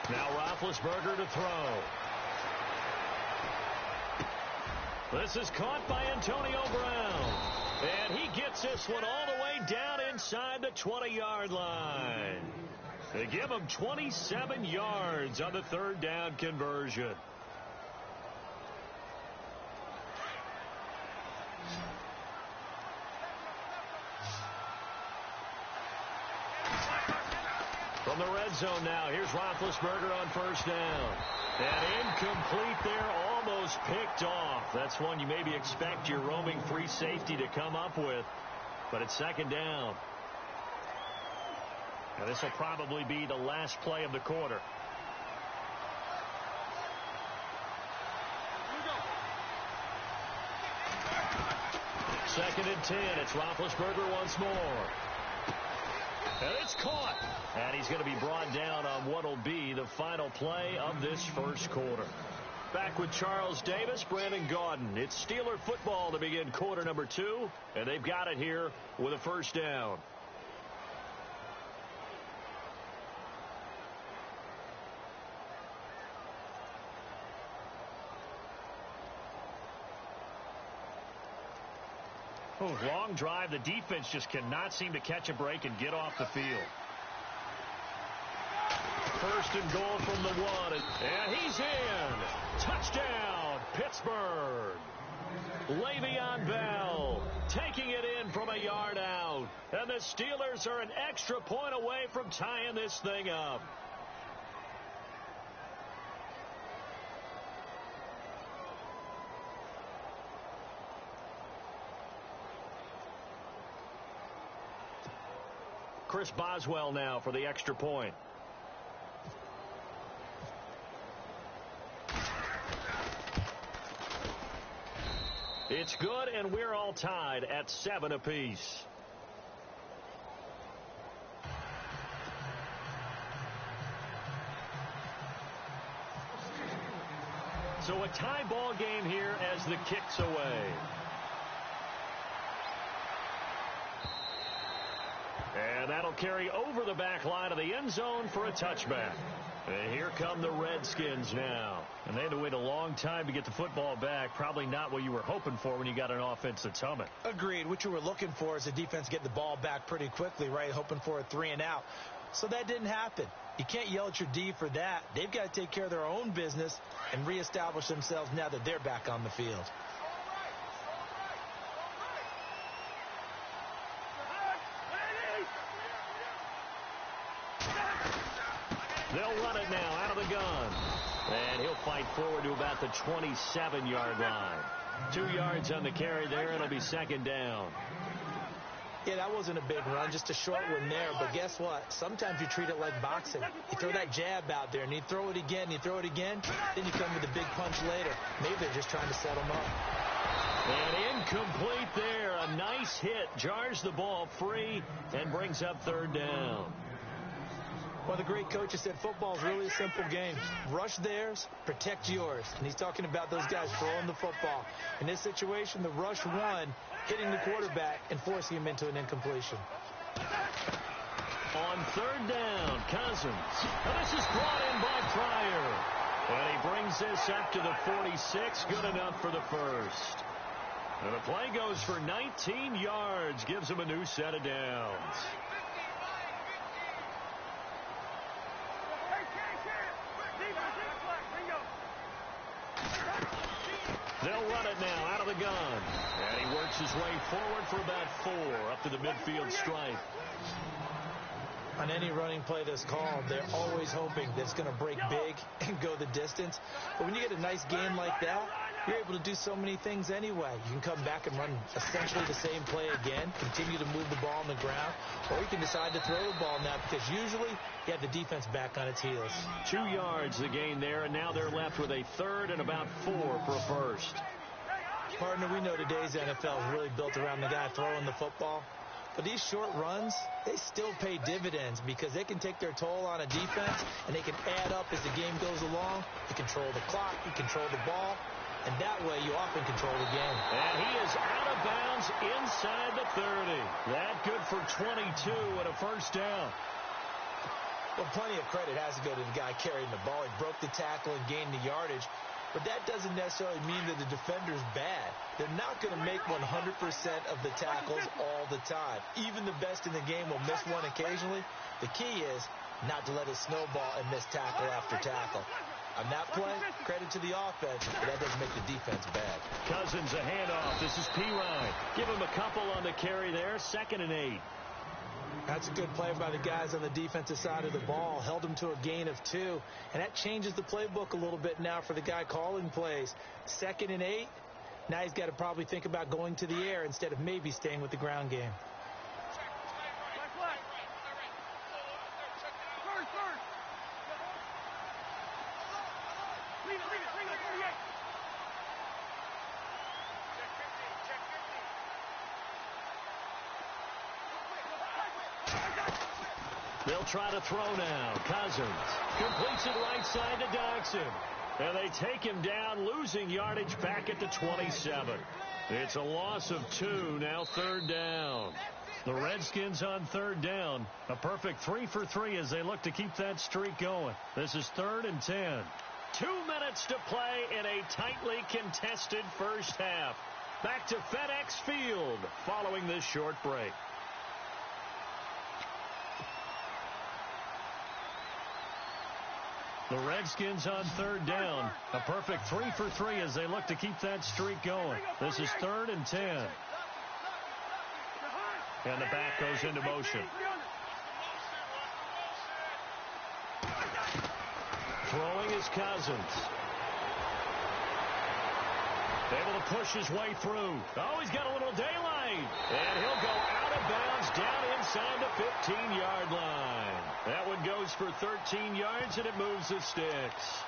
Now Roethlisberger to throw. This is caught by Antonio Brown. And he gets this one all the way down inside the 20-yard line. They give him 27 yards on the third down conversion. From the red zone now, here's Roethlisberger on first down. And incomplete there, almost picked off. That's one you maybe expect your roaming free safety to come up with. But it's second down. And this will probably be the last play of the quarter. Second and 10. It's Roethlisberger once more. And it's caught. And he's going to be brought down on what will be the final play of this first quarter. Back with Charles Davis, Brandon Gaudin. It's Steeler football to begin quarter number 2. And they've got it here with a first down. Oh, long drive. The defense just cannot seem to catch a break and get off the field. First and goal from the 1. And he's in. Touchdown, Pittsburgh. Le'Veon Bell taking it in from a yard out. And the Steelers are an extra point away from tying this thing up. Chris Boswell now for the extra point. It's good, and we're all tied at 7 apiece. So a tie ball game here as the kick's away. And that'll carry over the back line of the end zone for a touchback. And here come the Redskins now. And they had to wait a long time to get the football back. Probably not what you were hoping for when you got an offense that's humming. Agreed. What you were looking for is the defense getting the ball back pretty quickly, right? Hoping for a 3 and out. So that didn't happen. You can't yell at your D for that. They've got to take care of their own business and reestablish themselves now that they're back on the field. They'll run it now out of the gun. And he'll fight forward to about the 27-yard line. 2 yards on the carry there. It'll be second down. Yeah, that wasn't a big run, just a short one there. But guess what? Sometimes you treat it like boxing. You throw that jab out there, and you throw it again, you throw it again. Then you come with a big punch later. Maybe they're just trying to set them up. And incomplete there. A nice hit. Jars the ball free and brings up third down. One of the great coaches said football is really a simple game. Rush theirs, protect yours. And he's talking about those guys throwing the football. In this situation, the rush won, hitting the quarterback and forcing him into an incompletion. On third down, Cousins. And this is brought in by Pryor. And he brings this up to the 46. Good enough for the first. And the play goes for 19 yards. Gives him a new set of downs. They'll run it now out of the gun. And he works his way forward for about 4 up to the midfield stripe. On any running play that's called, they're always hoping that it's going to break big and go the distance. But when you get a nice gain like that, you're able to do so many things anyway. You can come back and run essentially the same play again, continue to move the ball on the ground, or you can decide to throw the ball now because usually you have the defense back on its heels. 2 yards the gain there, and now they're left with a third and about 4 for a first. Partner, we know today's NFL is really built around the guy throwing the football. But these short runs, they still pay dividends because they can take their toll on a defense and they can add up as the game goes along. You control the clock, you control the ball, and that way you often control the game. And he is out of bounds inside the 30. That good for 22 and a first down. Well, plenty of credit has to go to the guy carrying the ball. He broke the tackle and gained the yardage. But that doesn't necessarily mean that the defender's bad. They're not going to make 100% of the tackles all the time. Even the best in the game will miss one occasionally. The key is not to let it snowball and miss tackle after tackle. On that play, credit to the offense, but that doesn't make the defense bad. Cousins, a handoff. This is P-Ryan. Give him a couple on the carry there. 2nd and 8. That's a good play by the guys on the defensive side of the ball. Held him to a gain of 2, and that changes the playbook a little bit now for the guy calling plays. 2nd and 8. Now he's got to probably think about going to the air instead of maybe staying with the ground game. They'll try to throw now. Cousins completes it right side to Dodson. And they take him down, losing yardage back at the 27. It's a loss of 2, now 3rd down. The Redskins on 3rd down. A perfect 3 for 3 as they look to keep that streak going. This is 3rd and 10. 2 minutes to play in a tightly contested first half. Back to FedEx Field following this short break. The Redskins on 3rd down. A perfect 3 for 3 as they look to keep that streak going. This is 3rd and 10. And the back goes into motion. Throwing is Cousins. Able to push his way through. Oh, he's got a little daylight. And he'll go out of bounds down inside the 15-yard line. That one goes for 13 yards, and it moves the sticks.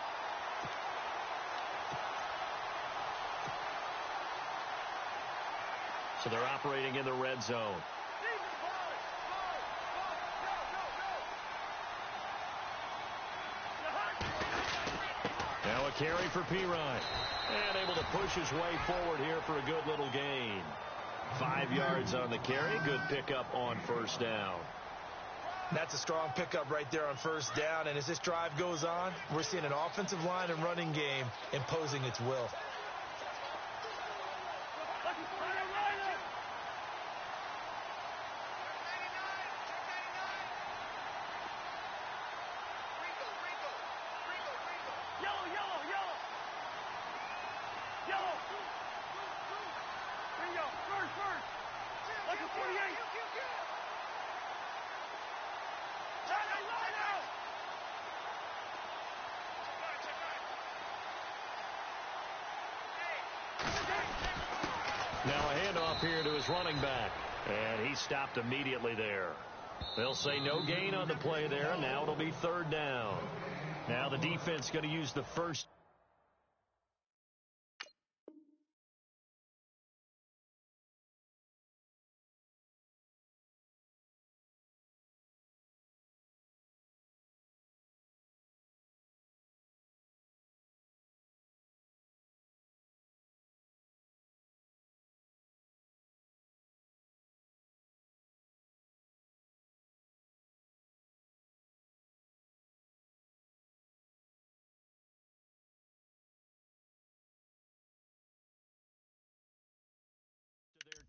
So they're operating in the red zone. Now a carry for P-Ryan. And able to push his way forward here for a good little gain. 5 yards on the carry. Good pickup on 1st down. That's a strong pickup right there on 1st down. And as this drive goes on, we're seeing an offensive line and running game imposing its will. Now a handoff here to his running back. And he stopped immediately there. They'll say no gain on the play there. Now it'll be 3rd down. Now the defense going to use the first.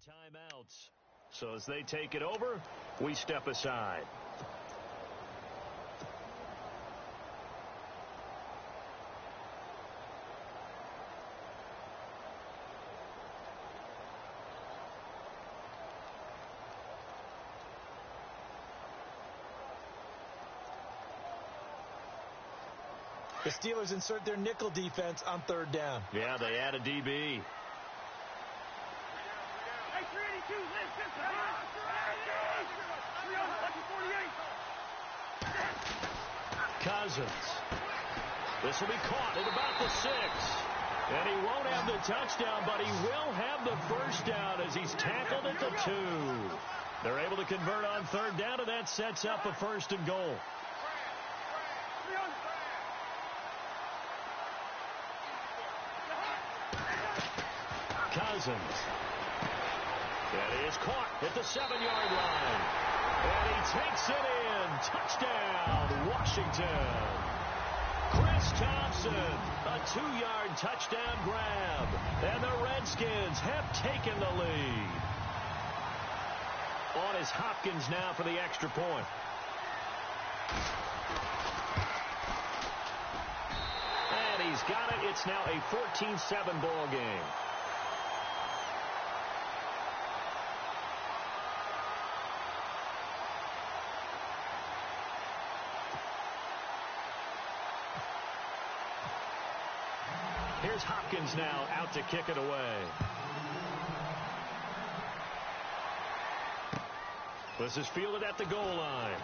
Their timeouts. So as they take it over, we step aside. The Steelers insert their nickel defense on 3rd down. Yeah, they add a DB. Cousins. This will be caught at about the 6. And he won't have the touchdown, but he will have the 1st down as he's tackled at the 2. They're able to convert on 3rd down, and that sets up a 1st and goal. Cousins. And he is caught at the 7-yard line. And he takes it in. Touchdown, Washington. Chris Thompson, a 2-yard touchdown grab. And the Redskins have taken the lead. On is Hopkins now for the extra point. And he's got it. It's now a 14-7 ball game. Here's Hopkins now out to kick it away. This is fielded at the goal line.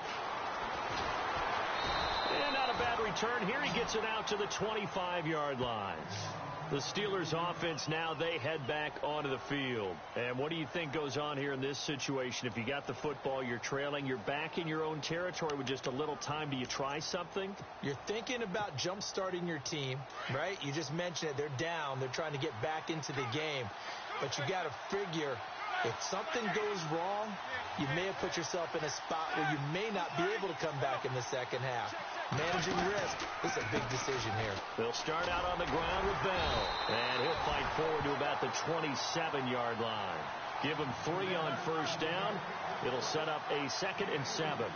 And not a bad return here. He gets it out to the 25-yard line. The Steelers offense now, they head back onto the field. And what do you think goes on here in this situation? If you got the football, you're trailing, you're back in your own territory with just a little time. Do you try something? You're thinking about jump-starting your team, right? You just mentioned it. They're down. They're trying to get back into the game. But you got to figure, if something goes wrong, you may have put yourself in a spot where you may not be able to come back in the second half. Managing risk, this is a big decision here. They'll start out on the ground with Bell. And he'll fight forward to about the 27-yard line. Give him 3 on first down. It'll set up a 2nd and 7.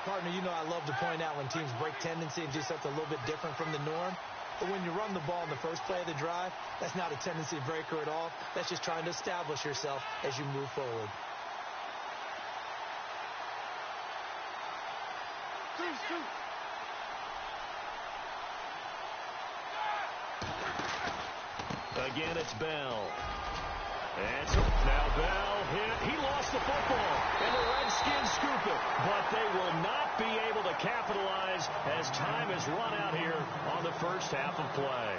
Partner, you know I love to point out when teams break tendency and do something a little bit different from the norm. But when you run the ball in the first play of the drive, that's not a tendency breaker at all. That's just trying to establish yourself as you move forward. Again, it's Bell. And so now Bell hit. He lost the football. And the Redskins scoop it. But they will not be able to capitalize as time is run out here on the first half of play.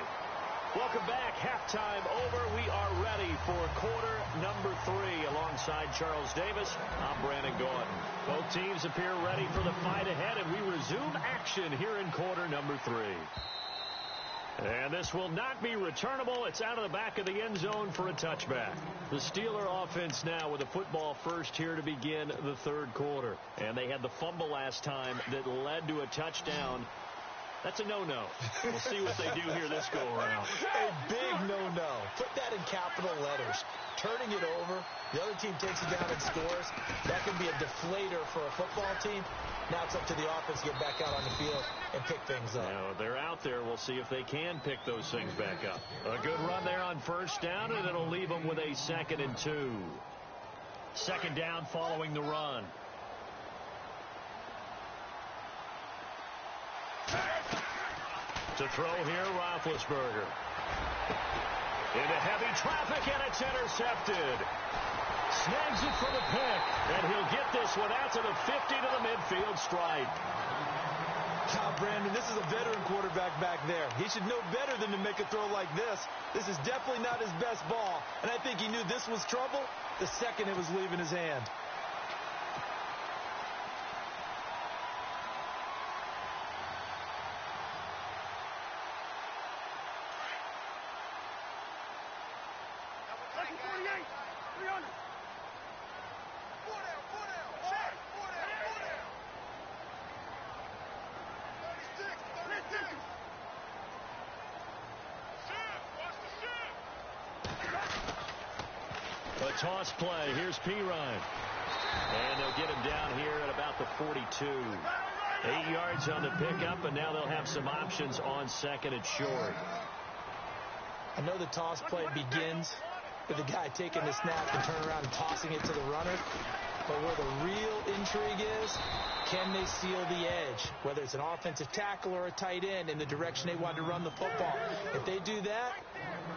Welcome back. Halftime over. We are ready for quarter number 3. Alongside Charles Davis, I'm Brandon Gordon. Both teams appear ready for the fight ahead, and we resume action here in quarter number 3. And this will not be returnable. It's out of the back of the end zone for a touchback. The Steeler offense now with a football first here to begin the third quarter. And they had the fumble last time that led to a touchdown. That's a no-no. We'll see what they do here this go-around. A big no-no. Put that in capital letters. Turning it over, the other team takes it down and scores. That can be a deflator for a football team. Now it's up to the offense to get back out on the field and pick things up. Now, they're out there. We'll see if they can pick those things back up. A good run there on first down, and it'll leave them with a 2nd and 2. 2nd down following the run. To throw here, Roethlisberger. Into heavy traffic, and it's intercepted. Snags it for the pick, and he'll get this one out to the 50 to the midfield stripe. Brandon, this is a veteran quarterback back there. He should know better than to make a throw like this. This is definitely not his best ball, and I think he knew this was trouble the second it was leaving his hand. A toss play. Here's Pirine. And they'll get him down here at about the 42. 8 yards on the pickup, and now they'll have some options on 2nd and short. I know the toss play begins with the guy taking the snap and turn around and tossing it to the runner. But where the real intrigue is, can they seal the edge? Whether it's an offensive tackle or a tight end in the direction they want to run the football. If they do that,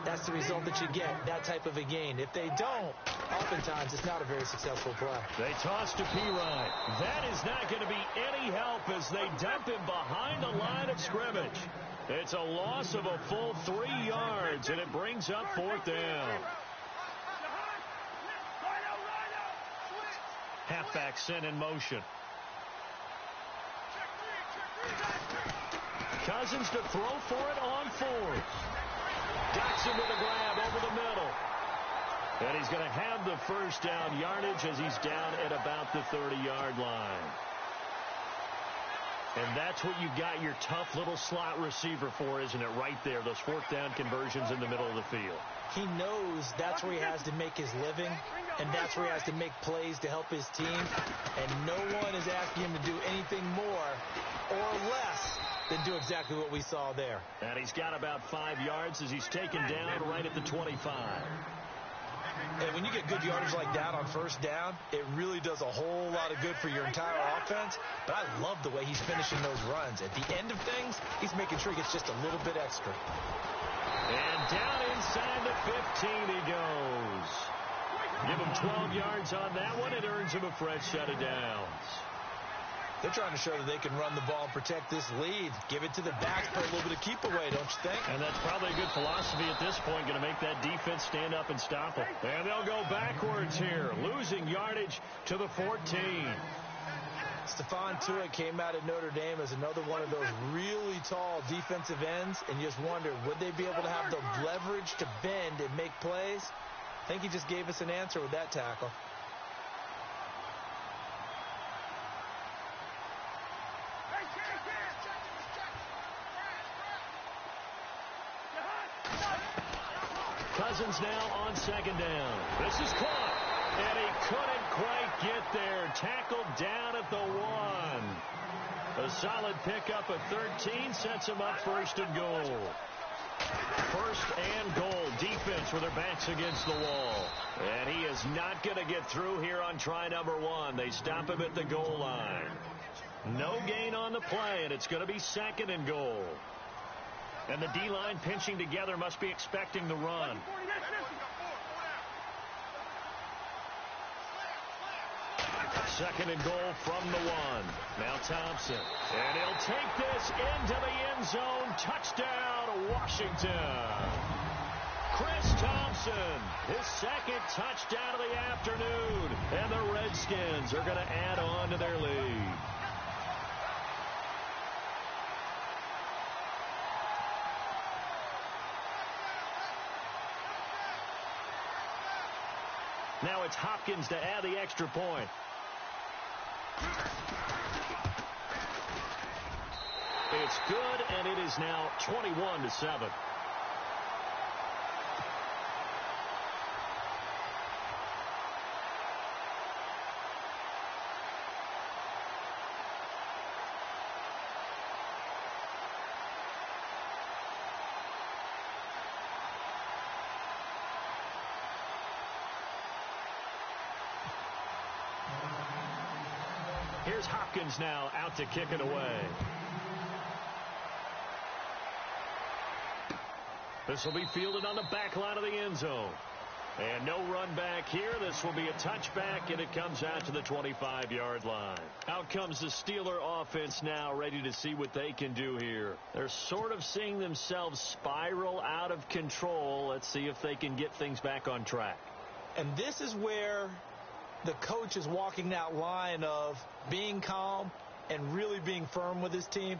that's the result that you get, that type of a gain. If they don't, oftentimes it's not a very successful play. They toss to Pirine. That is not going to be any help as they dump him behind the line of scrimmage. It's a loss of a full 3 yards, and it brings up 4th down. Halfback sent in motion. Cousins to throw for it on 4th. Dotson with a grab over the middle. And he's going to have the first down yardage as he's down at about the 30-yard line. And that's what you've got your tough little slot receiver for, isn't it? Right there, those fourth down conversions in the middle of the field. He knows that's where he has to make his living, and that's where he has to make plays to help his team. And no one is asking him to do anything more or less than do exactly what we saw there. And he's got about 5 yards as he's taken down right at the 25. And when you get good yardage like that on first down, it really does a whole lot of good for your entire offense. But I love the way he's finishing those runs. At the end of things, he's making sure he gets just a little bit extra. And down inside the 15 he goes. Give him 12 yards on that one. It earns him a fresh set of downs. They're trying to show that they can run the ball and protect this lead. Give it to the backs, play a little bit of keep away, don't you think? And that's probably a good philosophy at this point, going to make that defense stand up and stop them. And they'll go backwards here, losing yardage to the 14. Stephon Tuitt came out of Notre Dame as another one of those really tall defensive ends, and you just wondered, would they be able to have the leverage to bend and make plays? I think he just gave us an answer with that tackle. Cousins now on second down. This is caught, and he couldn't quite get there. Tackled down at the 1. A solid pickup at 13 sets him up first and goal. First and goal. Defense with their backs against the wall. And he is not going to get through here on try number 1. They stop him at the goal line. No gain on the play, and it's going to be second and goal. And the D-line pinching together must be expecting the run. Second and goal from the 1. Now Thompson. And he'll take this into the end zone. Touchdown, Washington. Chris Thompson, his second touchdown of the afternoon. And the Redskins are going to add on to their lead. Now it's Hopkins to add the extra point. It's good, and it is now 21-7. Here's Hopkins now out to kick it away. This will be fielded on the back line of the end zone. And no run back here. This will be a touchback, and it comes out to the 25-yard line. Out comes the Steeler offense now, ready to see what they can do here. They're sort of seeing themselves spiral out of control. Let's see if they can get things back on track. And this is where the coach is walking that line of being calm and really being firm with his team.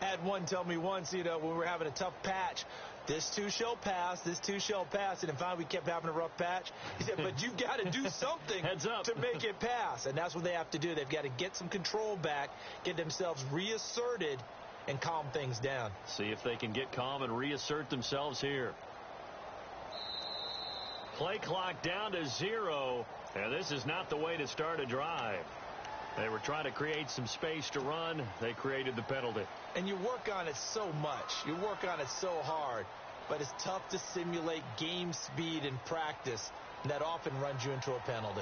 I had one tell me once, when we were having a tough patch, this too shall pass, this too shall pass. And finally we kept having a rough patch. He said, but you've got to do something Heads up. to make it pass. And that's what they have to do. They've got to get some control back, get themselves reasserted, and calm things down. See if they can get calm and reassert themselves here. Play clock down to 0. And this is not the way to start a drive. They were trying to create some space to run. They created the penalty. And you work on it so much. You work on it so hard. But it's tough to simulate game speed in practice. And that often runs you into a penalty.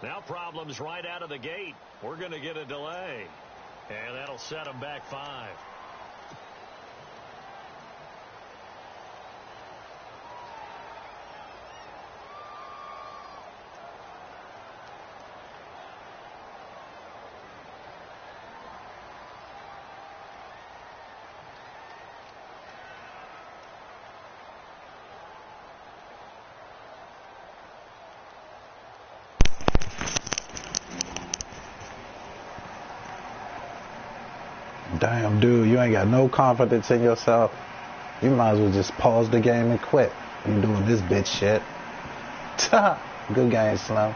Now problems right out of the gate. We're going to get a delay. And that'll set them back 5. Damn, dude, you ain't got no confidence in yourself. You might as well just pause the game and quit. You doing this bitch shit. Good game, Slim.